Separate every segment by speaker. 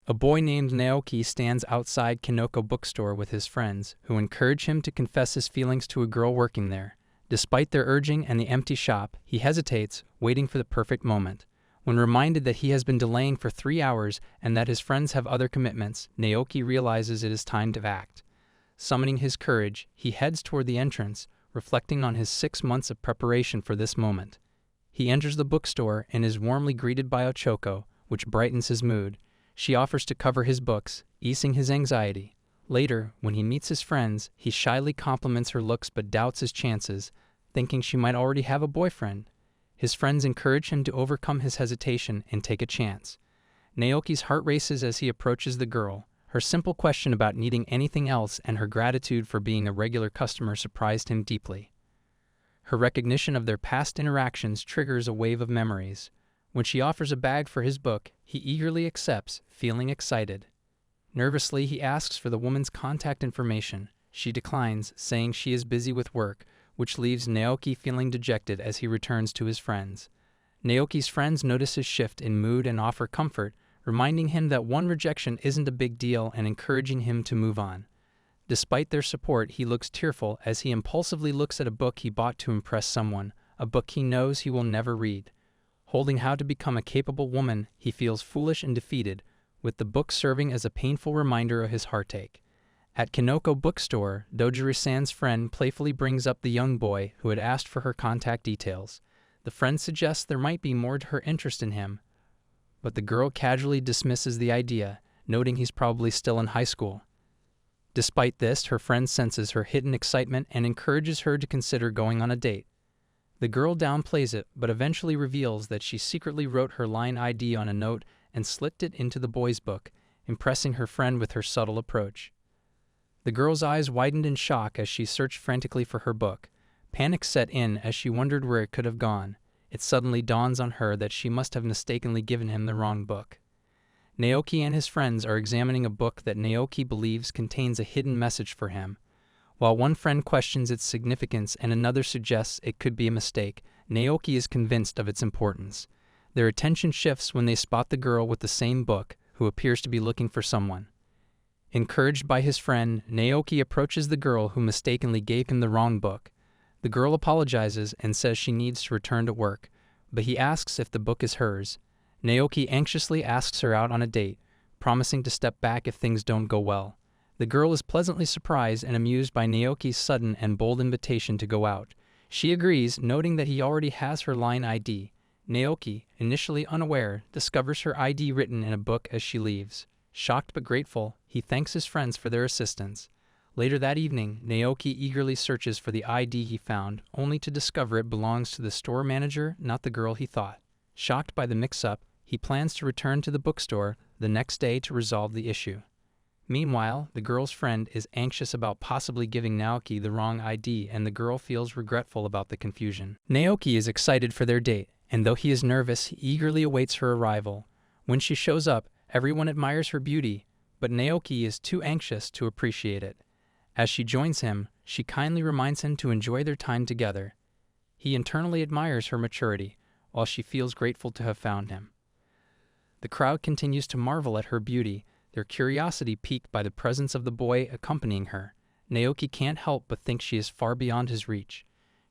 Speaker 1: A boy named Naoki stands outside Kinoko bookstore with his friends, who encourage him to confess his feelings to a girl working there. Despite their urging and the empty shop, he hesitates, waiting for the perfect moment. When reminded that he has been delaying for 3 hours and that his friends have other commitments, Naoki realizes it is time to act. Summoning his courage, he heads toward the entrance, reflecting on his 6 months of preparation for this moment. He enters the bookstore and is warmly greeted by Ochoko, which brightens his mood. She offers to cover his books, easing his anxiety. Later, when he meets his friends, he shyly compliments her looks but doubts his chances, thinking she might already have a boyfriend. His friends encourage him to overcome his hesitation and take a chance. Naoki's heart races as he approaches the girl. Her simple question about needing anything else and her gratitude for being a regular customer surprised him deeply. Her recognition of their past interactions triggers a wave of memories. When she offers a bag for his book, he eagerly accepts, feeling excited. Nervously, he asks for the woman's contact information. She declines, saying she is busy with work, which leaves Naoki feeling dejected as he returns to his friends. Naoki's friends notice his shift in mood and offer comfort, reminding him that one rejection isn't a big deal and encouraging him to move on. Despite their support, he looks tearful as he impulsively looks at a book he bought to impress someone, a book he knows he will never read. Holding How to Become a Capable Woman, he feels foolish and defeated, with the book serving as a painful reminder of his heartache. At Kinoko bookstore, Dojiri-san's friend playfully brings up the young boy who had asked for her contact details. The friend suggests there might be more to her interest in him, but the girl casually dismisses the idea, noting he's probably still in high school. Despite this, her friend senses her hidden excitement and encourages her to consider going on a date. The girl downplays it, but eventually reveals that she secretly wrote her line ID on a note and slipped it into the boy's book, impressing her friend with her subtle approach. The girl's eyes widened in shock as she searched frantically for her book. Panic set in as she wondered where it could have gone. It suddenly dawns on her that she must have mistakenly given him the wrong book. Naoki and his friends are examining a book that Naoki believes contains a hidden message for him. While one friend questions its significance and another suggests it could be a mistake, Naoki is convinced of its importance. Their attention shifts when they spot the girl with the same book, who appears to be looking for someone. Encouraged by his friend, Naoki approaches the girl who mistakenly gave him the wrong book. The girl apologizes and says she needs to return to work, but he asks if the book is hers. Naoki anxiously asks her out on a date, promising to step back if things don't go well. The girl is pleasantly surprised and amused by Naoki's sudden and bold invitation to go out. She agrees, noting that he already has her line ID. Naoki, initially unaware, discovers her ID written in a book as she leaves. Shocked but grateful, he thanks his friends for their assistance. Later that evening, Naoki eagerly searches for the ID he found, only to discover it belongs to the store manager, not the girl he thought. Shocked by the mix-up, he plans to return to the bookstore the next day to resolve the issue. Meanwhile, the girl's friend is anxious about possibly giving Naoki the wrong ID, and the girl feels regretful about the confusion. Naoki is excited for their date, and though he is nervous, he eagerly awaits her arrival. When she shows up, everyone admires her beauty, but Naoki is too anxious to appreciate it. As she joins him, she kindly reminds him to enjoy their time together. He internally admires her maturity, while she feels grateful to have found him. The crowd continues to marvel at her beauty, their curiosity piqued by the presence of the boy accompanying her. Naoki can't help but think she is far beyond his reach.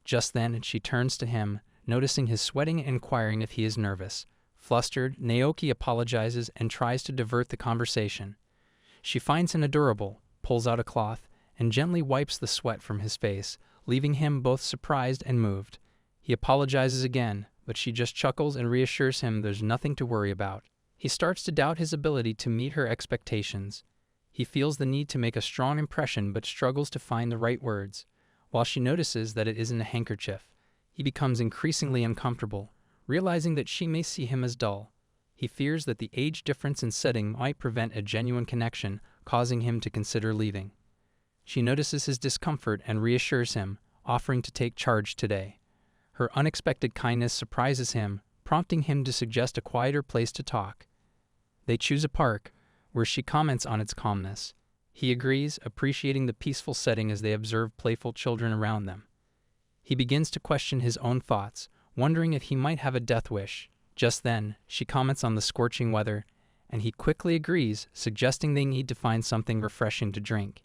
Speaker 1: Just then, she turns to him, noticing his sweating and inquiring if he is nervous. Flustered, Naoki apologizes and tries to divert the conversation. She finds him adorable, pulls out a cloth, and gently wipes the sweat from his face, leaving him both surprised and moved. He apologizes again, but she just chuckles and reassures him there's nothing to worry about. He starts to doubt his ability to meet her expectations. He feels the need to make a strong impression but struggles to find the right words. While she notices that it isn't a handkerchief, he becomes increasingly uncomfortable, realizing that she may see him as dull. He fears that the age difference in setting might prevent a genuine connection, causing him to consider leaving. She notices his discomfort and reassures him, offering to take charge today. Her unexpected kindness surprises him, prompting him to suggest a quieter place to talk. They choose a park, where she comments on its calmness. He agrees, appreciating the peaceful setting as they observe playful children around them. He begins to question his own thoughts, wondering if he might have a death wish. Just then, she comments on the scorching weather, and he quickly agrees, suggesting they need to find something refreshing to drink.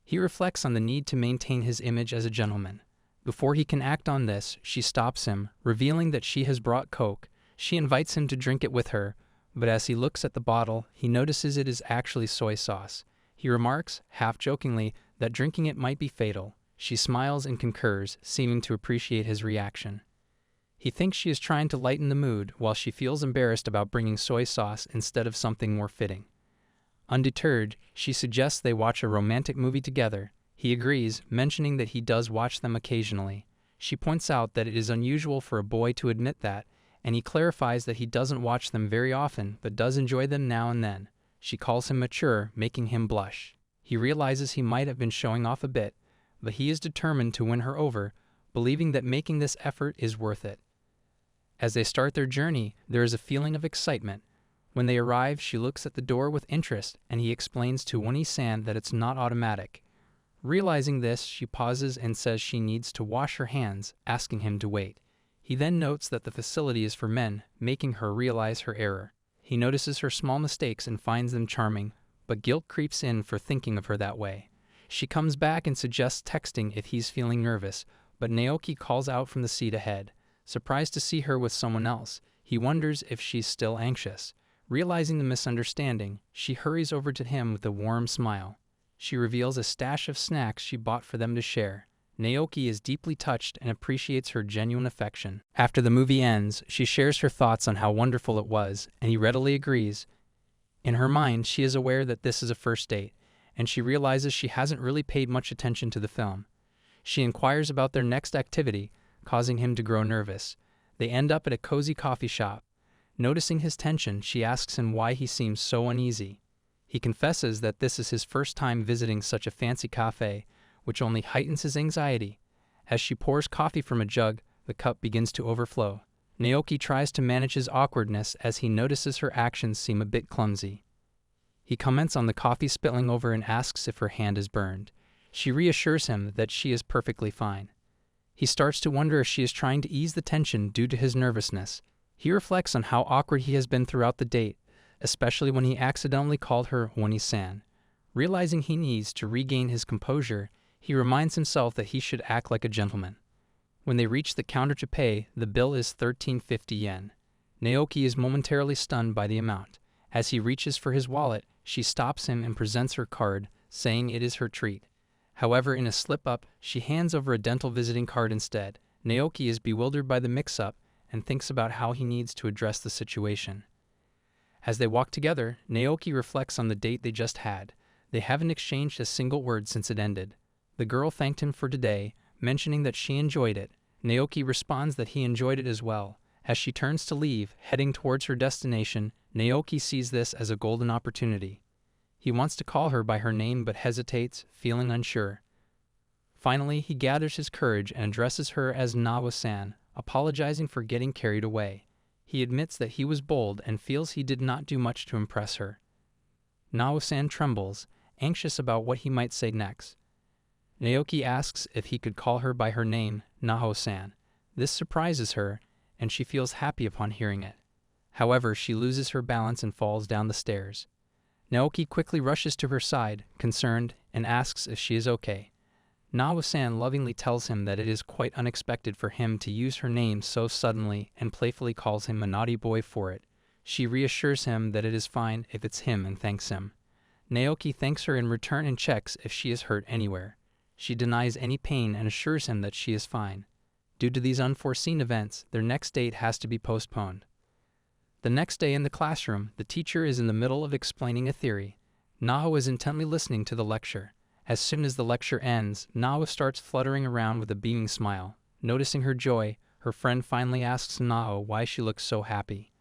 Speaker 1: He reflects on the need to maintain his image as a gentleman. Before he can act on this, she stops him, revealing that she has brought Coke. She invites him to drink it with her, but as he looks at the bottle, he notices it is actually soy sauce. He remarks, half-jokingly, that drinking it might be fatal. She smiles and concurs, seeming to appreciate his reaction. He thinks she is trying to lighten the mood, while she feels embarrassed about bringing soy sauce instead of something more fitting. Undeterred, she suggests they watch a romantic movie together. He agrees, mentioning that he does watch them occasionally. She points out that it is unusual for a boy to admit that, and he clarifies that he doesn't watch them very often but does enjoy them now and then. She calls him mature, making him blush. He realizes he might have been showing off a bit, but he is determined to win her over, believing that making this effort is worth it. As they start their journey, there is a feeling of excitement. When they arrive, she looks at the door with interest, and he explains to Onee-San that it's not automatic. Realizing this, she pauses and says she needs to wash her hands, asking him to wait. He then notes that the facility is for men, making her realize her error. He notices her small mistakes and finds them charming, but guilt creeps in for thinking of her that way. She comes back and suggests texting if he's feeling nervous, but Naoki calls out from the seat ahead. Surprised to see her with someone else, he wonders if she's still anxious. Realizing the misunderstanding, she hurries over to him with a warm smile. She reveals a stash of snacks she bought for them to share. Naoki is deeply touched and appreciates her genuine affection. After the movie ends, she shares her thoughts on how wonderful it was, and he readily agrees. In her mind, she is aware that this is a first date, and she realizes she hasn't really paid much attention to the film. She inquires about their next activity, causing him to grow nervous. They end up at a cozy coffee shop. Noticing his tension, she asks him why he seems so uneasy. He confesses that this is his first time visiting such a fancy cafe, which only heightens his anxiety. As she pours coffee from a jug, the cup begins to overflow. Naoki tries to manage his awkwardness as he notices her actions seem a bit clumsy. He comments on the coffee spilling over and asks if her hand is burned. She reassures him that she is perfectly fine. He starts to wonder if she is trying to ease the tension due to his nervousness. He reflects on how awkward he has been throughout the date, especially when he accidentally called her Onee-San. Realizing he needs to regain his composure, he reminds himself that he should act like a gentleman. When they reach the counter to pay, the bill is 1350 yen. Naoki is momentarily stunned by the amount. As he reaches for his wallet, she stops him and presents her card, saying it is her treat. However, in a slip-up, she hands over a dental visiting card instead. Naoki is bewildered by the mix-up and thinks about how he needs to address the situation. As they walk together, Naoki reflects on the date they just had. They haven't exchanged a single word since it ended. The girl thanked him for today, mentioning that she enjoyed it. Naoki responds that he enjoyed it as well. As she turns to leave, heading towards her destination, Naoki sees this as a golden opportunity. He wants to call her by her name but hesitates, feeling unsure. Finally, he gathers his courage and addresses her as Onee-San, apologizing for getting carried away. He admits that he was bold and feels he did not do much to impress her. Onee-San trembles, anxious about what he might say next. Naoki asks if he could call her by her name, Onee-San. This surprises her, and she feels happy upon hearing it. However, she loses her balance and falls down the stairs. Naoki quickly rushes to her side, concerned, and asks if she is okay. Onee-San lovingly tells him that it is quite unexpected for him to use her name so suddenly and playfully calls him a naughty boy for it. She reassures him that it is fine if it's him and thanks him. Naoki thanks her in return and checks if she is hurt anywhere. She denies any pain and assures him that she is fine. Due to these unforeseen events, their next date has to be postponed. The next day in the classroom, the teacher is in the middle of explaining a theory. Naho is intently listening to the lecture. As soon as the lecture ends, Naho starts fluttering around with a beaming smile. Noticing her joy, her friend finally asks Naho why she looks so happy.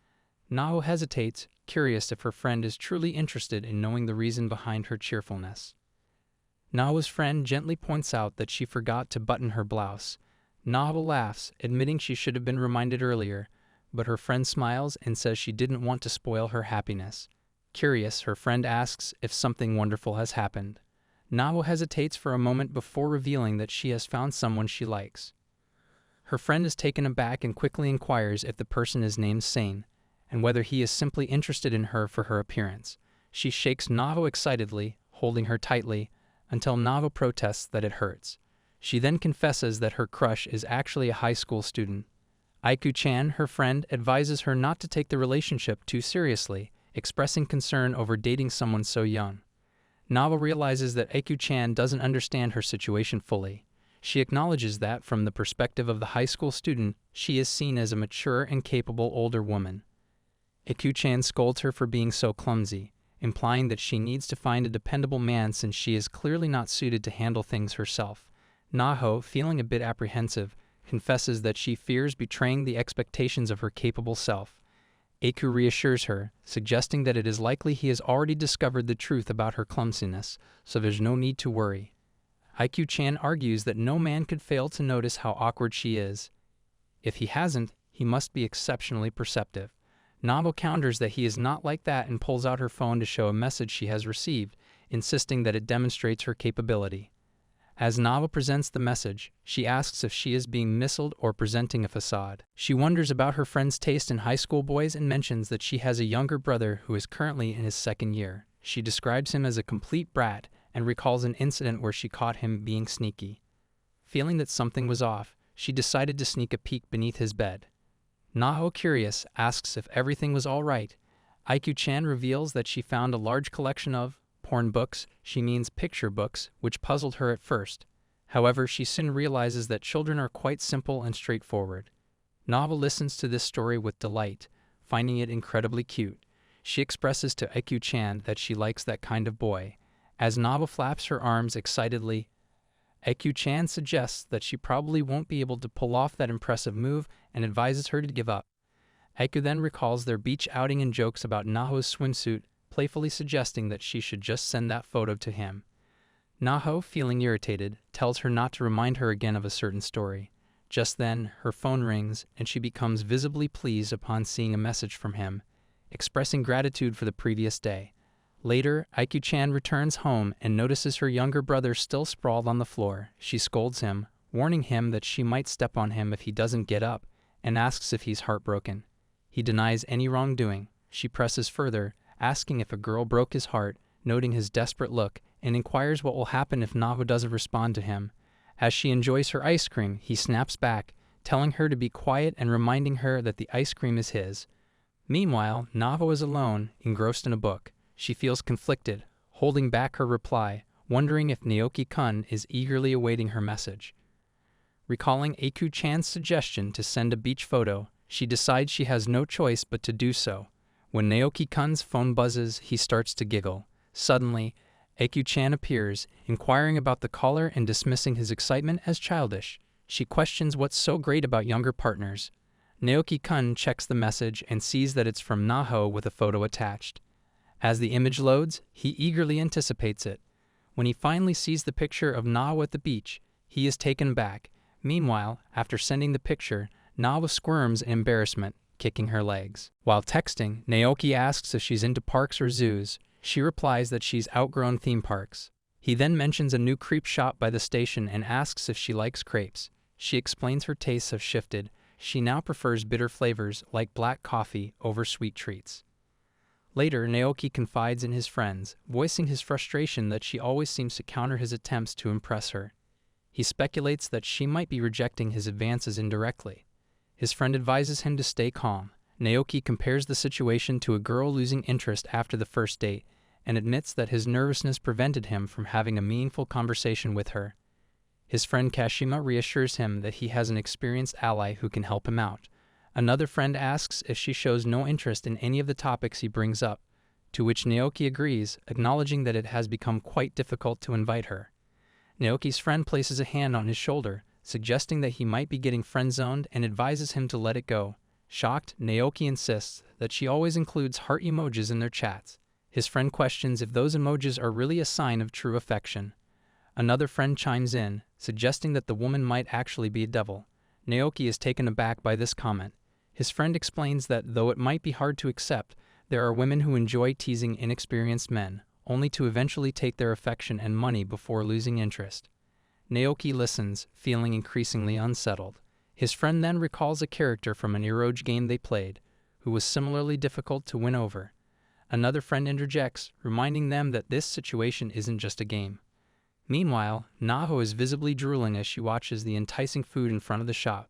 Speaker 1: Naho hesitates, curious if her friend is truly interested in knowing the reason behind her cheerfulness. Naho's friend gently points out that she forgot to button her blouse. Naho laughs, admitting she should have been reminded earlier, but her friend smiles and says she didn't want to spoil her happiness. Curious, her friend asks if something wonderful has happened. Naho hesitates for a moment before revealing that she has found someone she likes. Her friend is taken aback and quickly inquires if the person is named Sane. and whether he is simply interested in her for her appearance. She shakes Navo excitedly, holding her tightly, until Navo protests that it hurts. She then confesses that her crush is actually a high school student. Aiku-chan, her friend, advises her not to take the relationship too seriously, expressing concern over dating someone so young. Navo realizes that Aiku-chan doesn't understand her situation fully. She acknowledges that, from the perspective of the high school student, she is seen as a mature and capable older woman. Aiku-chan scolds her for being so clumsy, implying that she needs to find a dependable man since she is clearly not suited to handle things herself. Naho, feeling a bit apprehensive, confesses that she fears betraying the expectations of her capable self. Aiku reassures her, suggesting that it is likely he has already discovered the truth about her clumsiness, so there's no need to worry. Aiku-chan argues that no man could fail to notice how awkward she is. If he hasn't, he must be exceptionally perceptive. Navo counters that he is not like that and pulls out her phone to show a message she has received, insisting that it demonstrates her capability. As Navo presents the message, she asks if she is being missiled or presenting a facade. She wonders about her friend's taste in high school boys and mentions that she has a younger brother who is currently in his second year. She describes him as a complete brat and recalls an incident where she caught him being sneaky. Feeling that something was off, she decided to sneak a peek beneath his bed. Naho, curious, asks if everything was all right. Aiku-chan reveals that she found a large collection of porn books. She means picture books, which puzzled her at first. However, she soon realizes that children are quite simple and straightforward. Navo listens to this story with delight, finding it incredibly cute. She expresses to Aiku-chan that she likes that kind of boy. As Navo flaps her arms excitedly, Aiku-chan suggests that she probably won't be able to pull off that impressive move and advises her to give up. Aiku then recalls their beach outing and jokes about Naho's swimsuit, playfully suggesting that she should just send that photo to him. Naho, feeling irritated, tells her not to remind her again of a certain story. Just then, her phone rings, and she becomes visibly pleased upon seeing a message from him, expressing gratitude for the previous day. Later, Aiku-chan returns home and notices her younger brother still sprawled on the floor. She scolds him, warning him that she might step on him if he doesn't get up, and asks if he's heartbroken. He denies any wrongdoing. She presses further, asking if a girl broke his heart, noting his desperate look, and inquires what will happen if Navo doesn't respond to him. As she enjoys her ice cream, he snaps back, telling her to be quiet and reminding her that the ice cream is his. Meanwhile, Navo is alone, engrossed in a book. She feels conflicted, holding back her reply, wondering if Naoki-kun is eagerly awaiting her message. Recalling Aiku-chan's suggestion to send a beach photo, she decides she has no choice but to do so. When Naoki-kun's phone buzzes, he starts to giggle. Suddenly, Aiku-chan appears, inquiring about the caller and dismissing his excitement as childish. She questions what's so great about younger partners. Naoki-kun checks the message and sees that it's from Naho with a photo attached. As the image loads, he eagerly anticipates it. When he finally sees the picture of Naho at the beach, he is taken aback. Meanwhile, after sending the picture, Naho squirms in embarrassment, kicking her legs. While texting, Naoki asks if she's into parks or zoos. She replies that she's outgrown theme parks. He then mentions a new crepe shop by the station and asks if she likes crepes. She explains her tastes have shifted. She now prefers bitter flavors like black coffee over sweet treats. Later, Naoki confides in his friends, voicing his frustration that she always seems to counter his attempts to impress her. He speculates that she might be rejecting his advances indirectly. His friend advises him to stay calm. Naoki compares the situation to a girl losing interest after the first date and admits that his nervousness prevented him from having a meaningful conversation with her. His friend Kashima reassures him that he has an experienced ally who can help him out. Another friend asks if she shows no interest in any of the topics he brings up, to which Naoki agrees, acknowledging that it has become quite difficult to invite her. Naoki's friend places a hand on his shoulder, suggesting that he might be getting friend-zoned and advises him to let it go. Shocked, Naoki insists that she always includes heart emojis in their chats. His friend questions if those emojis are really a sign of true affection. Another friend chimes in, suggesting that the woman might actually be a devil. Naoki is taken aback by this comment. His friend explains that though it might be hard to accept, there are women who enjoy teasing inexperienced men, only to eventually take their affection and money before losing interest. Naoki listens, feeling increasingly unsettled. His friend then recalls a character from an eroge game they played, who was similarly difficult to win over. Another friend interjects, reminding them that this situation isn't just a game. Meanwhile, Naho is visibly drooling as she watches the enticing food in front of the shop.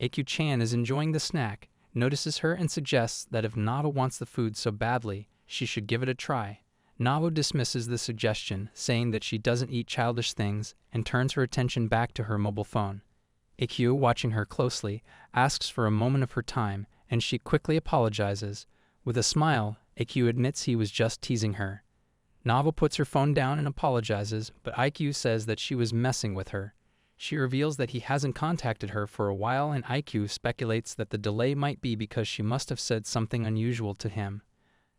Speaker 1: Aikyu-chan is enjoying the snack, notices her and suggests that if Naho wants the food so badly, she should give it a try. Naho dismisses the suggestion, saying that she doesn't eat childish things, and turns her attention back to her mobile phone. Aikyu, watching her closely, asks for a moment of her time, and she quickly apologizes. With a smile, Aikyu admits he was just teasing her. Naho puts her phone down and apologizes, but Aikyu says that she was messing with her. She reveals that he hasn't contacted her for a while, and Aikyu speculates that the delay might be because she must have said something unusual to him.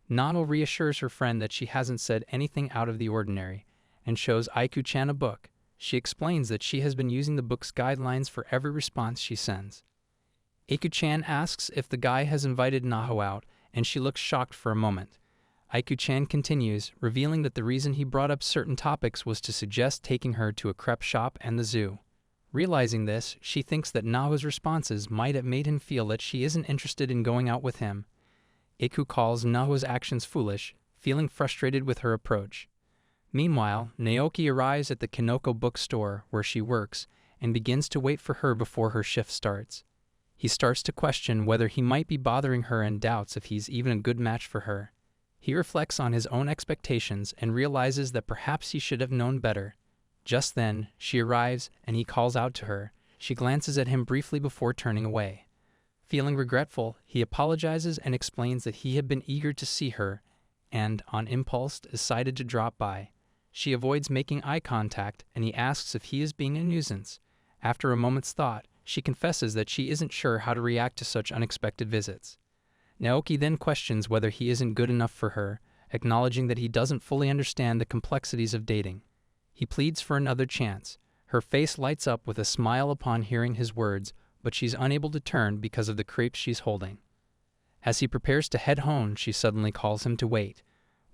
Speaker 1: Naho reassures her friend that she hasn't said anything out of the ordinary, and shows Aikyu-chan a book. She explains that she has been using the book's guidelines for every response she sends. Aikyu-chan asks if the guy has invited Naho out, and she looks shocked for a moment. Aikyu-chan continues, revealing that the reason he brought up certain topics was to suggest taking her to a crepe shop and the zoo. Realizing this, she thinks that Naho's responses might have made him feel that she isn't interested in going out with him. Aikyu calls Naho's actions foolish, feeling frustrated with her approach. Meanwhile, Naoki arrives at the Kinoko bookstore where she works and begins to wait for her before her shift starts. He starts to question whether he might be bothering her and doubts if he's even a good match for her. He reflects on his own expectations and realizes that perhaps he should have known better. Just then, she arrives and he calls out to her. She glances at him briefly before turning away. Feeling regretful, he apologizes and explains that he had been eager to see her and, on impulse, decided to drop by. She avoids making eye contact and he asks if he is being a nuisance. After a moment's thought, she confesses that she isn't sure how to react to such unexpected visits. Naoki then questions whether he isn't good enough for her, acknowledging that he doesn't fully understand the complexities of dating. He pleads for another chance. Her face lights up with a smile upon hearing his words, but she's unable to turn because of the crepes she's holding. As he prepares to head home, she suddenly calls him to wait.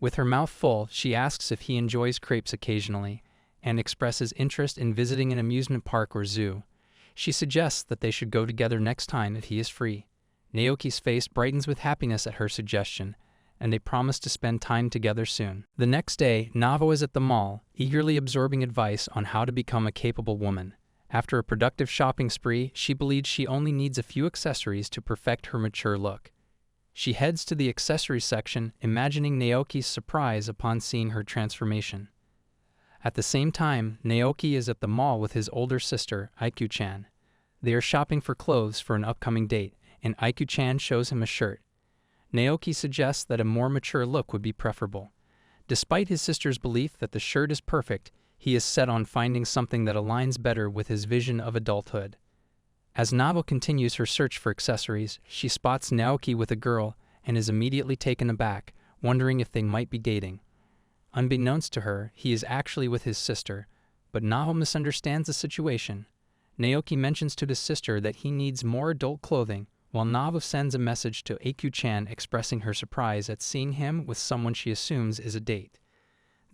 Speaker 1: With her mouth full, she asks if he enjoys crepes occasionally, and expresses interest in visiting an amusement park or zoo. She suggests that they should go together next time if he is free. Naoki's face brightens with happiness at her suggestion, and they promise to spend time together soon. The next day, Naho is at the mall, eagerly absorbing advice on how to become a capable woman. After a productive shopping spree, she believes she only needs a few accessories to perfect her mature look. She heads to the accessories section, imagining Naoki's surprise upon seeing her transformation. At the same time, Naoki is at the mall with his older sister, Aikyu-chan. They are shopping for clothes for an upcoming date, and Aikyu-chan shows him a shirt. Naoki suggests that a more mature look would be preferable. Despite his sister's belief that the shirt is perfect, he is set on finding something that aligns better with his vision of adulthood. As Naho continues her search for accessories, she spots Naoki with a girl and is immediately taken aback, wondering if they might be dating. Unbeknownst to her, he is actually with his sister, but Naho misunderstands the situation. Naoki mentions to his sister that he needs more adult clothing, while Naho sends a message to Aikyu-chan expressing her surprise at seeing him with someone she assumes is a date.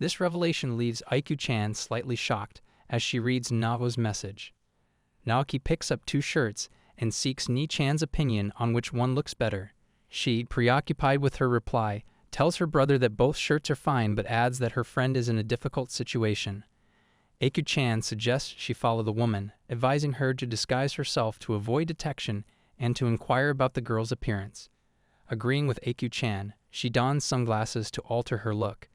Speaker 1: This revelation leaves Aikyu-chan slightly shocked as she reads Naho's message. Naoki picks up 2 shirts and seeks Ni-chan's opinion on which one looks better. She, preoccupied with her reply, tells her brother that both shirts are fine but adds that her friend is in a difficult situation. Aikyu-chan suggests she follow the woman, advising her to disguise herself to avoid detection and to inquire about the girl's appearance. Agreeing with Aikyu-chan, she dons sunglasses to alter her look.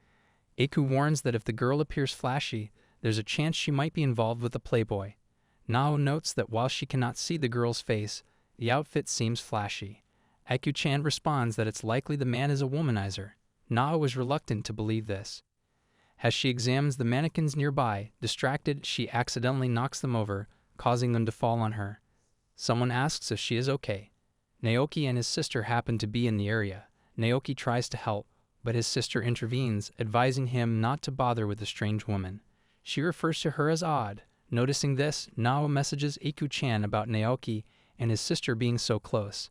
Speaker 1: Aikyu warns that if the girl appears flashy, there's a chance she might be involved with a playboy. Naho notes that while she cannot see the girl's face, the outfit seems flashy. Aikyu-chan responds that it's likely the man is a womanizer. Naho is reluctant to believe this. As she examines the mannequins nearby, distracted, she accidentally knocks them over, causing them to fall on her. Someone asks if she is okay. Naoki and his sister happen to be in the area. Naoki tries to help, but his sister intervenes, advising him not to bother with the strange woman. She refers to her as odd. Noticing this, Naho messages Aikyu-chan about Naoki and his sister being so close.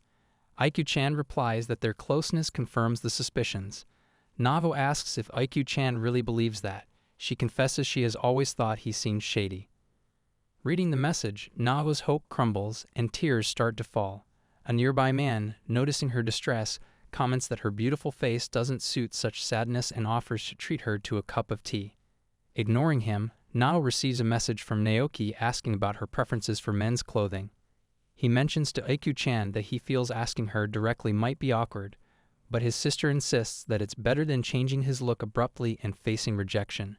Speaker 1: Aikyu-chan replies that their closeness confirms the suspicions. Naho asks if Aikyu-chan really believes that. She confesses she has always thought he seemed shady. Reading the message, Naho's hope crumbles and tears start to fall. A nearby man, noticing her distress, comments that her beautiful face doesn't suit such sadness and offers to treat her to a cup of tea. Ignoring him, Nao receives a message from Naoki asking about her preferences for men's clothing. He mentions to Aiku-chan that he feels asking her directly might be awkward, but his sister insists that it's better than changing his look abruptly and facing rejection.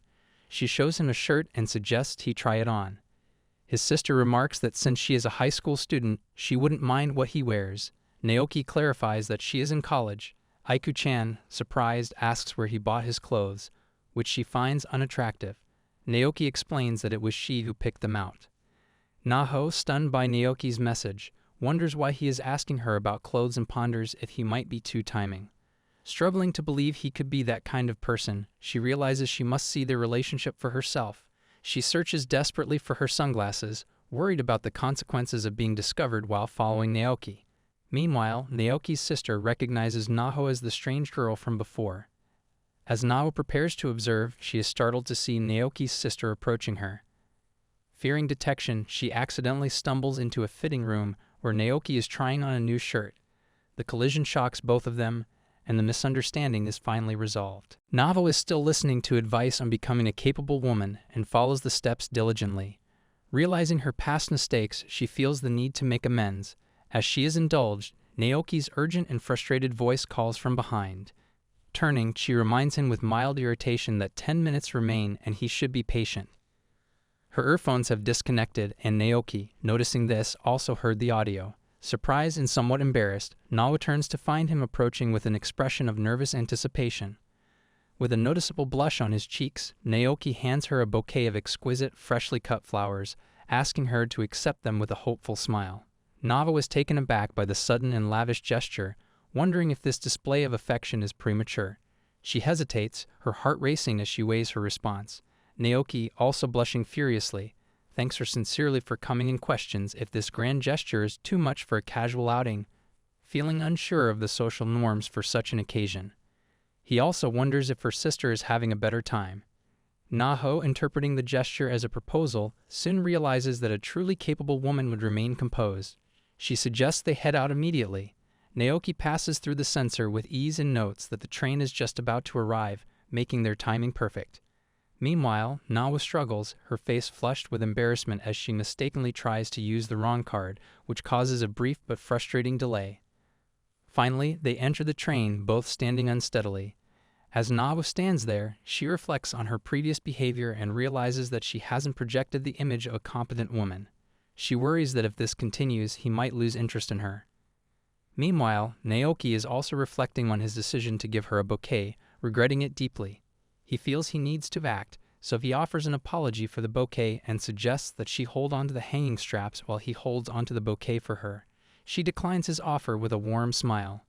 Speaker 1: She shows him a shirt and suggests he try it on. His sister remarks that since she is a high school student, she wouldn't mind what he wears. Naoki clarifies that she is in college. Aiku-chan, surprised, asks where he bought his clothes, which she finds unattractive. Naoki explains that it was she who picked them out. Naho, stunned by Naoki's message, wonders why he is asking her about clothes and ponders if he might be too timing. Struggling to believe he could be that kind of person, she realizes she must see their relationship for herself. She searches desperately for her sunglasses, worried about the consequences of being discovered while following Naoki. Meanwhile, Naoki's sister recognizes Naho as the strange girl from before. As Naho prepares to observe, she is startled to see Naoki's sister approaching her. Fearing detection, she accidentally stumbles into a fitting room where Naoki is trying on a new shirt. The collision shocks both of them, and the misunderstanding is finally resolved. Naho is still listening to advice on becoming a capable woman and follows the steps diligently. Realizing her past mistakes, she feels the need to make amends. As she is indulged, Naoki's urgent and frustrated voice calls from behind. Turning, she reminds him with mild irritation that 10 minutes remain and he should be patient. Her earphones have disconnected, and Naoki, noticing this, also heard the audio. Surprised and somewhat embarrassed, Nao turns to find him approaching with an expression of nervous anticipation. With a noticeable blush on his cheeks, Naoki hands her a bouquet of exquisite, freshly cut flowers, asking her to accept them with a hopeful smile. Nao is taken aback by the sudden and lavish gesture, wondering if this display of affection is premature. She hesitates, her heart racing as she weighs her response. Naoki, also blushing furiously, thanks her sincerely for coming and questions if this grand gesture is too much for a casual outing, feeling unsure of the social norms for such an occasion. He also wonders if her sister is having a better time. Naho, interpreting the gesture as a proposal, soon realizes that a truly capable woman would remain composed. She suggests they head out immediately. Naoki passes through the censor with ease and notes that the train is just about to arrive, making their timing perfect. Meanwhile, Nawa struggles, her face flushed with embarrassment as she mistakenly tries to use the wrong card, which causes a brief but frustrating delay. Finally, they enter the train, both standing unsteadily. As Nawa stands there, she reflects on her previous behavior and realizes that she hasn't projected the image of a competent woman. She worries that if this continues, he might lose interest in her. Meanwhile, Naoki is also reflecting on his decision to give her a bouquet, regretting it deeply. He feels he needs to act, so he offers an apology for the bouquet and suggests that she hold onto the hanging straps while he holds onto the bouquet for her. She declines his offer with a warm smile.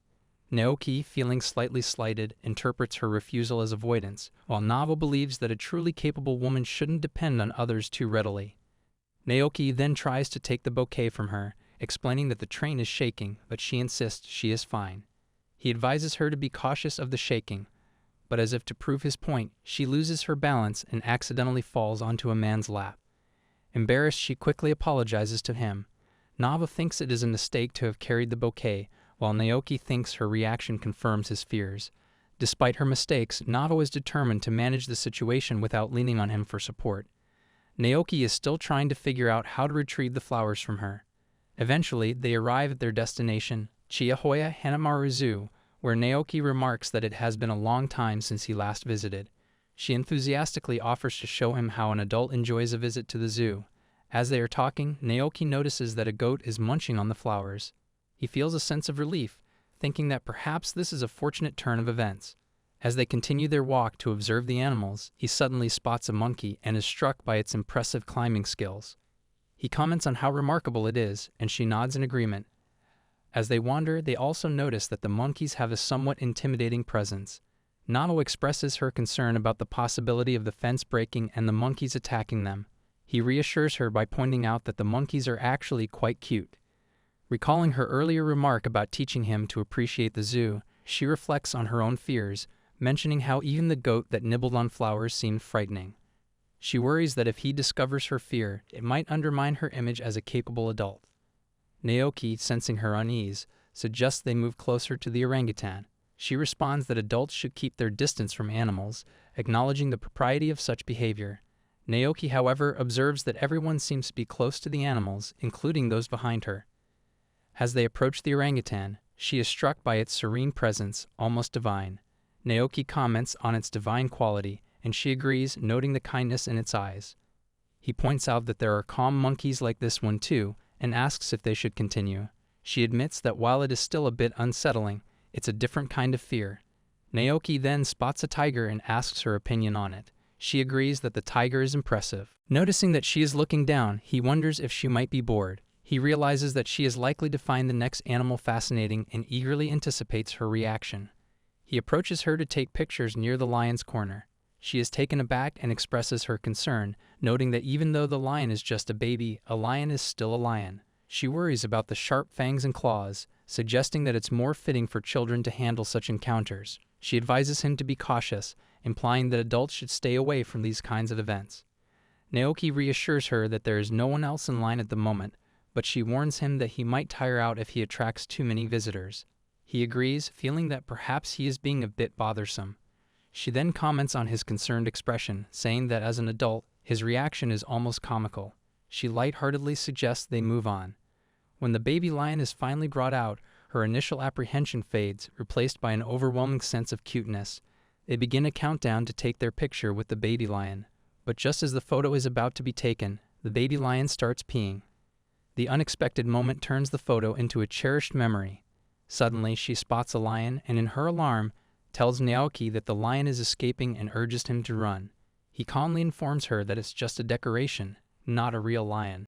Speaker 1: Naoki, feeling slightly slighted, interprets her refusal as avoidance, while Navo believes that a truly capable woman shouldn't depend on others too readily. Naoki then tries to take the bouquet from her, explaining that the train is shaking, but she insists she is fine. He advises her to be cautious of the shaking, but as if to prove his point, she loses her balance and accidentally falls onto a man's lap. Embarrassed, she quickly apologizes to him. Nava thinks it is a mistake to have carried the bouquet, while Naoki thinks her reaction confirms his fears. Despite her mistakes, Nava is determined to manage the situation without leaning on him for support. Naoki is still trying to figure out how to retrieve the flowers from her. Eventually, they arrive at their destination, Chiyohoya Hanamaru Zoo, where Naoki remarks that it has been a long time since he last visited. She enthusiastically offers to show him how an adult enjoys a visit to the zoo. As they are talking, Naoki notices that a goat is munching on the flowers. He feels a sense of relief, thinking that perhaps this is a fortunate turn of events. As they continue their walk to observe the animals, he suddenly spots a monkey and is struck by its impressive climbing skills. He comments on how remarkable it is, and she nods in agreement. As they wander, they also notice that the monkeys have a somewhat intimidating presence. Nano expresses her concern about the possibility of the fence breaking and the monkeys attacking them. He reassures her by pointing out that the monkeys are actually quite cute. Recalling her earlier remark about teaching him to appreciate the zoo, she reflects on her own fears, mentioning how even the goat that nibbled on flowers seemed frightening. She worries that if he discovers her fear, it might undermine her image as a capable adult. Naoki, sensing her unease, suggests they move closer to the orangutan. She responds that adults should keep their distance from animals, acknowledging the propriety of such behavior. Naoki, however, observes that everyone seems to be close to the animals, including those behind her. As they approach the orangutan, she is struck by its serene presence, almost divine. Naoki comments on its divine quality, and she agrees, noting the kindness in its eyes. He points out that there are calm monkeys like this one too, and asks if they should continue. She admits that while it is still a bit unsettling, it's a different kind of fear. Naoki then spots a tiger and asks her opinion on it. She agrees that the tiger is impressive. Noticing that she is looking down, he wonders if she might be bored. He realizes that she is likely to find the next animal fascinating and eagerly anticipates her reaction. He approaches her to take pictures near the lion's corner. She is taken aback and expresses her concern, noting that even though the lion is just a baby, a lion is still a lion. She worries about the sharp fangs and claws, suggesting that it's more fitting for children to handle such encounters. She advises him to be cautious, implying that adults should stay away from these kinds of events. Naoki reassures her that there is no one else in line at the moment, but she warns him that he might tire out if he attracts too many visitors. He agrees, feeling that perhaps he is being a bit bothersome. She then comments on his concerned expression, saying that as an adult, his reaction is almost comical. She lightheartedly suggests they move on. When the baby lion is finally brought out, her initial apprehension fades, replaced by an overwhelming sense of cuteness. They begin a countdown to take their picture with the baby lion. But just as the photo is about to be taken, the baby lion starts peeing. The unexpected moment turns the photo into a cherished memory. Suddenly, she spots a lion and, in her alarm, tells Naoki that the lion is escaping and urges him to run. He calmly informs her that it's just a decoration, not a real lion.